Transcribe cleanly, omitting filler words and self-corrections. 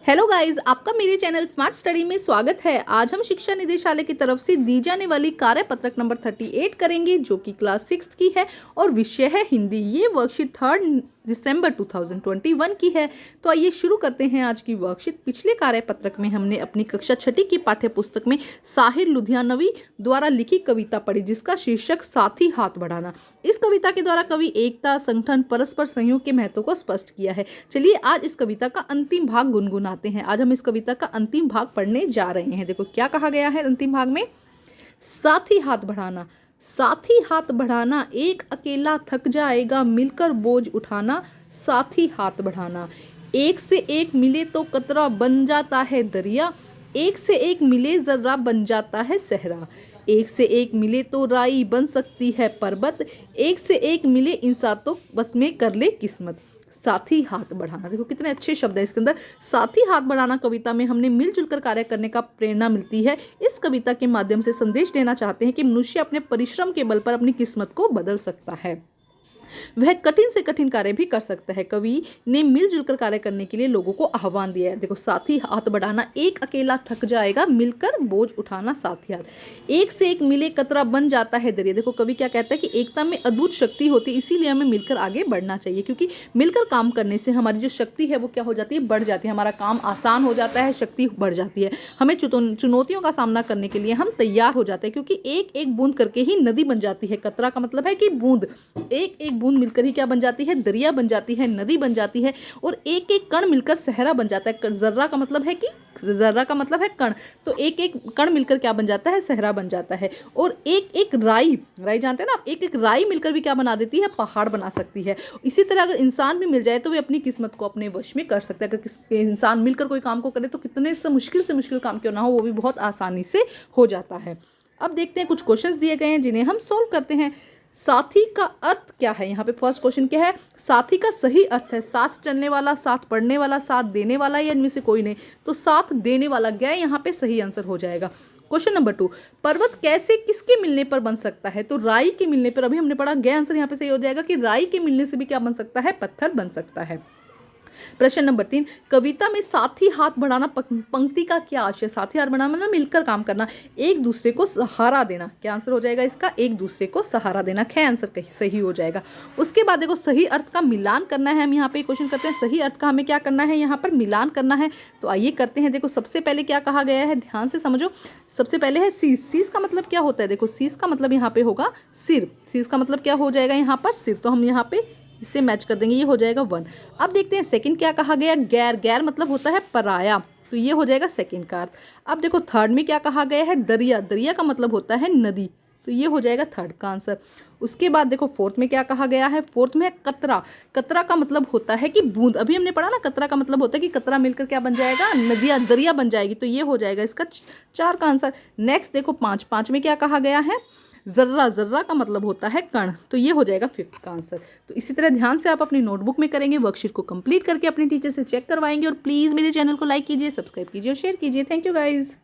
Hello guys, आपका मेरे channel smart study में स्वागत है। आज हम शिक्षा निदेशालय की तरफ से दी जाने वाली कार्यपत्रक नंबर 38 करेंगे, जो कि क्लास 6 की है और विषय है हिंदी। ये वर्कशीट 3 दिसंबर 2021 की है। तो आइए शुरू करते हैं आज की वर्कशीट। पिछले कार्यपत्रक में हमने अपनी कक्षा 6 की पाठ्य पुस्तक में साहिर लुधियानवी द्वारा लिखी कविता पढ़ी, जिसका शीर्षक साथी हाथ बढ़ाना। इस कविता के द्वारा कवि एकता, संगठन, परस्पर सहयोग के महत्व को स्पष्ट किया है। चलिए आज इस कविता का अंतिम भाग गुनगुनाते हैं। आज हम इस कविता का अंतिम भाग पढ़ने जा रहे हैं। देखो क्या कहा गया है अंतिम भाग में। साथी हाथ बढ़ाना, साथी हाथ बढ़ाना, एक अकेला थक जाएगा, मिलकर बोझ उठाना, साथी हाथ बढ़ाना। एक से एक मिले तो कतरा बन जाता है दरिया, एक से एक मिले जर्रा बन जाता है सहरा, एक से एक मिले तो राई बन सकती है पर्वत, एक से एक मिले इंसान तो बस में कर ले किस्मत। साथी हाथ बढ़ाना, देखो कितने अच्छे शब्द है इसके अंदर। साथी हाथ बढ़ाना कविता में हमने मिलजुल कर कार्य करने का प्रेरणा मिलती है। इस कविता के माध्यम से संदेश देना चाहते हैं कि मनुष्य अपने परिश्रम के बल पर अपनी किस्मत को बदल सकता है, वह कठिन से कठिन कार्य भी कर सकता है। कवि ने मिलजुल कर कार्य करने के लिए लोगों को आह्वान दिया है। देखो साथी हाथ बढ़ाना, एक अकेला थक जाएगा, मिलकर बोझ उठाना, साथी हाथ, एक से एक मिले कतरा बन जाता है दरिया। देखो कवि क्या कहता है कि एकता में अद्भुत शक्ति होती है, इसीलिए हमें मिलकर आगे बढ़ना चाहिए, क्योंकि मिलकर काम करने से हमारी जो शक्ति है वो क्या हो जाती है, बढ़ जाती है। हमारा काम आसान हो जाता है, शक्ति बढ़ जाती है। हमें चुनौतियों का सामना करने के लिए हम तैयार हो जाते हैं, क्योंकि एक एक बूंद करके ही नदी बन जाती है। कतरा का मतलब है कि बूंद, एक एक बूंद मिलकर ही क्या बन जाती है, दरिया बन जाती है, नदी बन जाती है, और एक एक कण मिलकर सहरा बन जाता है। जर्रा का मतलब है कि, जर्रा का मतलब है कण, तो एक एक कण मिलकर क्या बन जाता है, सहरा बन जाता है। और एक एक राई, राई जानते हैं ना आप, एक एक राई मिलकर भी क्या बना देती है, पहाड़ बना सकती है। इसी तरह अगर इंसान भी मिल जाए तो वे अपनी किस्मत को अपने वश में कर सकता है। अगर किसी इंसान मिलकर कोई काम को करे तो कितने से मुश्किल काम क्यों ना हो, वो भी बहुत आसानी से हो जाता है। अब देखते हैं कुछ क्वेश्चंस दिए गए हैं जिन्हें हम सोल्व करते हैं। साथी का अर्थ क्या है, यहाँ पे फर्स्ट क्वेश्चन क्या है, साथी का सही अर्थ है साथ चलने वाला, साथ पढ़ने वाला, साथ देने वाला, या इनमें से कोई नहीं, तो साथ देने वाला गया यहाँ पे सही आंसर हो जाएगा। क्वेश्चन नंबर 2, पर्वत कैसे किसके मिलने पर बन सकता है, तो राई के मिलने पर, अभी हमने पढ़ा, गया आंसर यहाँ पे सही हो जाएगा कि राई के मिलने से भी क्या बन सकता है, पत्थर बन सकता है। प्रश्न नंबर 3, कविता में साथी हाथ बढ़ाना पंक्ति का क्या आशय, साथी हाथ बढ़ाना मतलब मिलकर काम करना, एक दूसरे को सहारा देना, क्या आंसर हो जाएगा इसका, एक दूसरे को सहारा देना, ख आंसर सही हो जाएगा। उसके बाद देखो सही अर्थ का मिलान करना है। हम यहाँ पे क्वेश्चन करते हैं सही अर्थ का हमें क्या करना है, यहाँ पर मिलान करना है। तो आइए करते हैं। देखो सबसे पहले क्या कहा गया है, ध्यान से समझो। सबसे पहले है शीश। शीश का मतलब क्या होता है, देखो शीश का मतलब यहाँ पे होगा सिर। शीश का मतलब क्या हो जाएगा यहाँ पर, सिर, तो हम यहाँ पे इससे मैच कर देंगे, ये हो जाएगा 1। अब देखते हैं सेकंड क्या कहा गया, गैर। गैर मतलब होता है पराया, तो ये हो जाएगा सेकंड का अर्थ। अब देखो थर्ड में क्या कहा गया है, दरिया। दरिया का मतलब होता है नदी, तो ये हो जाएगा थर्ड का आंसर। उसके बाद देखो फोर्थ में क्या कहा गया है, फोर्थ में कतरा। कतरा का मतलब होता है कि बूंद, अभी हमने पढ़ा ना, कतरा का मतलब होता है कि कतरा मिलकर क्या बन जाएगा, नदिया, दरिया बन जाएगी, तो ये हो जाएगा इसका 4 का आंसर। नेक्स्ट देखो 5 में क्या कहा गया है, जर्रा। जर्रा का मतलब होता है कण, तो ये हो जाएगा 5th का आंसर। तो इसी तरह ध्यान से आप अपनी नोटबुक में करेंगे, वर्कशीट को कंप्लीट करके अपने टीचर से चेक करवाएंगे, और प्लीज़ मेरे चैनल को लाइक कीजिए, सब्सक्राइब कीजिए और शेयर कीजिए। Thank you guys.